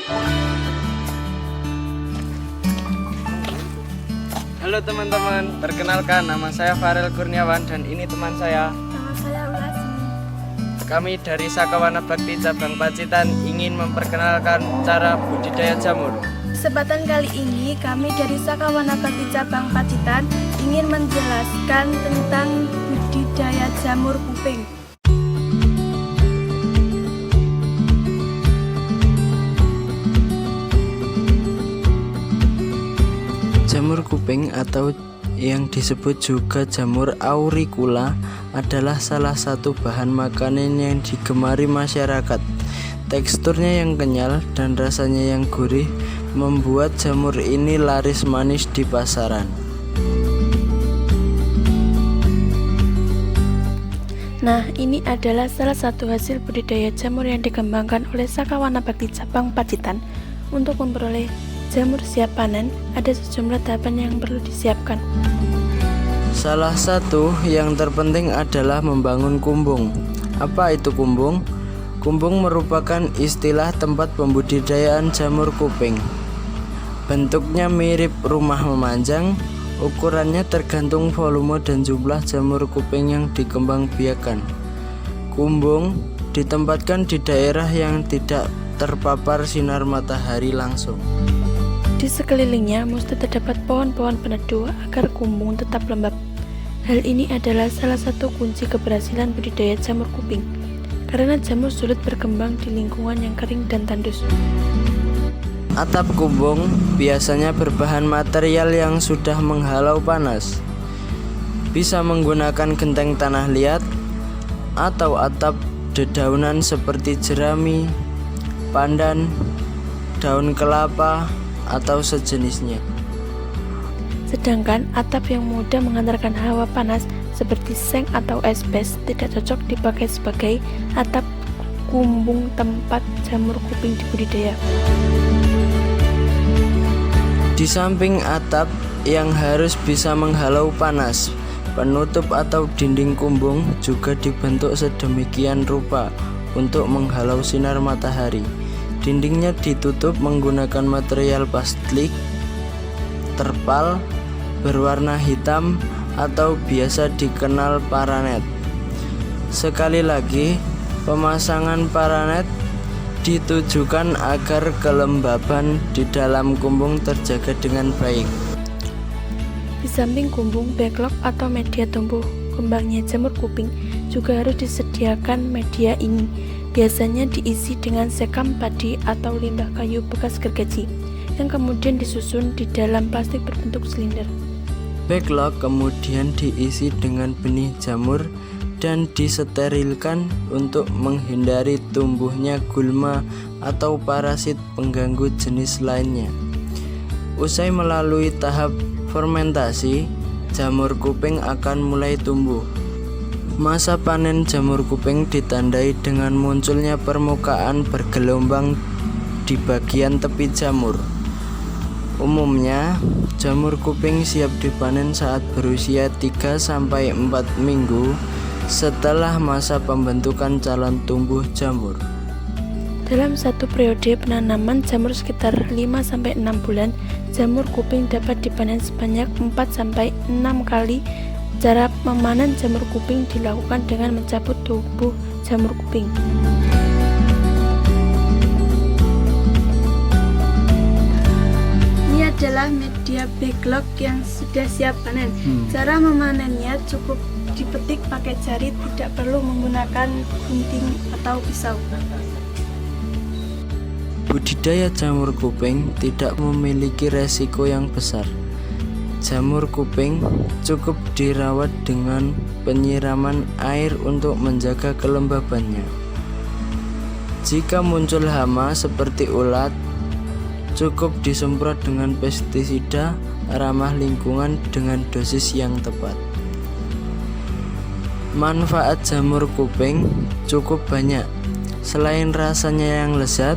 Halo teman-teman, perkenalkan nama saya Farel Kurniawan dan ini teman saya. Nama saya Ulasi. Kami dari Sakawana Bakti Cabang Pacitan ingin memperkenalkan cara budidaya jamur. Kesempatan kali ini kami dari Sakawana Bakti Cabang Pacitan ingin menjelaskan tentang budidaya jamur kuping. Jamur kuping atau yang disebut juga jamur auricula adalah salah satu bahan makanan yang digemari masyarakat. Teksturnya yang kenyal dan rasanya yang gurih membuat jamur ini laris manis di pasaran. Nah, ini adalah salah satu hasil budidaya jamur yang dikembangkan oleh Sakawana Bakti Cabang Pacitan. Untuk memperoleh jamur siap panen, ada sejumlah tahapan yang perlu disiapkan. Salah satu yang terpenting adalah membangun kumbung. Apa itu kumbung? Kumbung merupakan istilah tempat pembudidayaan jamur kuping. Bentuknya mirip rumah memanjang, ukurannya tergantung volume dan jumlah jamur kuping yang dikembangbiakan. Kumbung ditempatkan di daerah yang tidak terpapar sinar matahari langsung. Di sekelilingnya mesti terdapat pohon-pohon peneduh agar kumbung tetap lembab. Hal ini adalah salah satu kunci keberhasilan budidaya jamur kuping, karena jamur sulit berkembang di lingkungan yang kering dan tandus. Atap kumbung biasanya berbahan material yang sudah menghalau panas. Bisa menggunakan genteng tanah liat atau atap dedaunan seperti jerami, pandan, daun kelapa, atau sejenisnya. Sedangkan atap yang mudah mengantarkan hawa panas seperti seng atau esbes tidak cocok dipakai sebagai atap kumbung tempat jamur kuping dibudidaya. Di samping atap yang harus bisa menghalau panas, penutup atau dinding kumbung juga dibentuk sedemikian rupa untuk menghalau sinar matahari. Dindingnya ditutup menggunakan material plastik, terpal, berwarna hitam atau biasa dikenal paranet. Sekali lagi, pemasangan paranet ditujukan agar kelembaban di dalam kumbung terjaga dengan baik. Di samping kumbung, backlog atau media tumbuh kembangnya jamur kuping juga harus disediakan. Media ini biasanya diisi dengan sekam padi atau limbah kayu bekas gergaji yang kemudian disusun di dalam plastik berbentuk silinder. Backlog kemudian diisi dengan benih jamur dan disterilkan untuk menghindari tumbuhnya gulma atau parasit pengganggu jenis lainnya. Usai melalui tahap fermentasi, jamur kuping akan mulai tumbuh. Masa panen jamur kuping ditandai dengan munculnya permukaan bergelombang di bagian tepi jamur. Umumnya, jamur kuping siap dipanen saat berusia 3-4 minggu setelah masa pembentukan calon tumbuh jamur. Dalam satu periode penanaman jamur sekitar 5-6 bulan, jamur kuping dapat dipanen sebanyak 4-6 kali. Cara memanen jamur kuping dilakukan dengan mencabut tubuh jamur kuping. Ini adalah media backlog yang sudah siap panen. Cara memanennya cukup dipetik pakai jari, tidak perlu menggunakan gunting atau pisau. Budidaya jamur kuping tidak memiliki resiko yang besar. Jamur kuping cukup dirawat dengan penyiraman air untuk menjaga kelembabannya. Jika muncul hama seperti ulat, cukup disemprot dengan pestisida ramah lingkungan dengan dosis yang tepat. Manfaat jamur kuping cukup banyak. Selain rasanya yang lezat,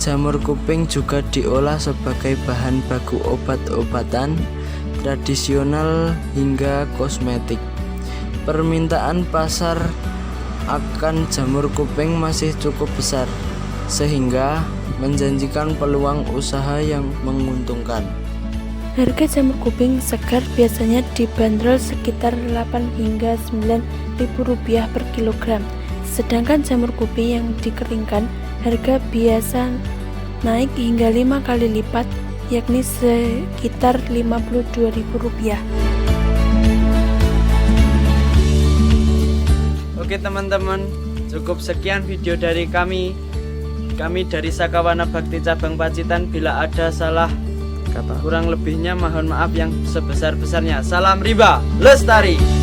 jamur kuping juga diolah sebagai bahan baku obat-obatan tradisional hingga kosmetik. Permintaan pasar akan jamur kuping masih cukup besar, sehingga menjanjikan peluang usaha yang menguntungkan. Harga jamur kuping segar biasanya dibanderol sekitar 8 hingga 9 ribu rupiah per kilogram. Sedangkan jamur kuping yang dikeringkan harga biasa naik hingga 5 kali lipat, yakni sekitar 52 ribu rupiah. Oke teman-teman, cukup sekian video dari kami. Kami dari Sakawana Bakti Cabang Pacitan. Bila ada salah kata kurang lebihnya mohon maaf yang sebesar-besarnya. Salam Riba Lestari.